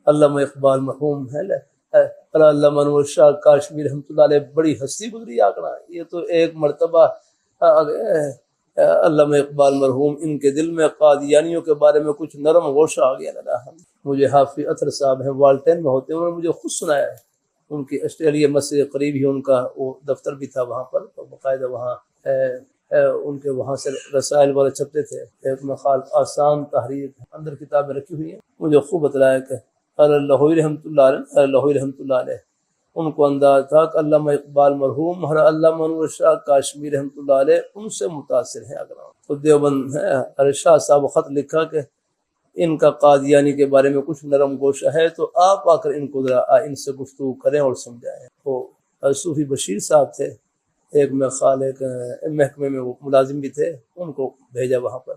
علامہ اقبال مرحوم ہے علامہ انور شاہ کاشمیر رحمۃ اللہ علیہ بڑی ہستی گزری آکڑا. یہ تو ایک مرتبہ علامہ اقبال مرحوم ان کے دل میں قادیانیوں کے بارے میں کچھ نرم گوشہ آ گیا. مجھے حافظ اطہر صاحب ہیں والٹین میں ہوتے ہیں، انہوں نے مجھے خود سنایا ہے. ان کی آسٹریلیا مسجد کے قریب ہی ان کا وہ دفتر بھی تھا وہاں پر، باقاعدہ وہاں ان کے وہاں سے رسائل والے چھپتے تھے. ایک مقال آسان تحریر اندر کتابیں رکھی ہوئی ہیں. مجھے خوب بتلایا کہ لاہوری رحمۃ اللہ علیہ ان کو انداز تھا کہ علامہ اقبال مرحوم اور علامہ انور شاہ کاشمیر رحمۃ اللہ علیہ ان سے متاثر ہیں. تو دیوبند ارشاد صاحب خط لکھا کہ ان کا قادیانی کے بارے میں کچھ نرم گوشہ ہے، تو آپ آ کر ان کو ذرا ان سے گفتگو کریں اور سمجھائیں. وہ صوفی بشیر صاحب تھے، ایک محکمے میں وہ ملازم بھی تھے، ان کو بھیجا وہاں پر.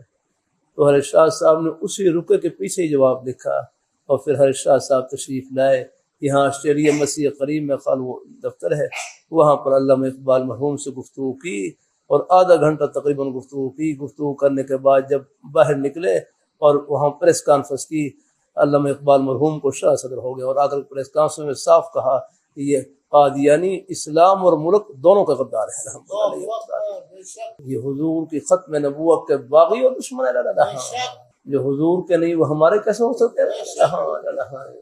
تو ارشاد صاحب نے اسی رکے کے پیچھے ہی جواب لکھا، اور پھر ارشاد صاحب تشریف لائے یہاں آسٹریلیا مسجد قریب میں وہ دفتر ہے، وہاں پر علامہ اقبال مرحوم سے گفتگو کی اور آدھا گھنٹہ تقریباً گفتگو کی. گفتگو کرنے کے بعد جب باہر نکلے اور وہاں پریس کانفرنس کی، علامہ اقبال مرحوم کو شاہ صدر ہو گیا اور آ کر پریس کانفرنس میں صاف کہا کہ یہ قادیانی اسلام اور ملک دونوں کا غدار ہے. یہ حضور کی ختم نبوت کے باغی اور دشمن ہے. جو حضور کے نہیں وہ ہمارے کیسے ہو سکتے ہیں؟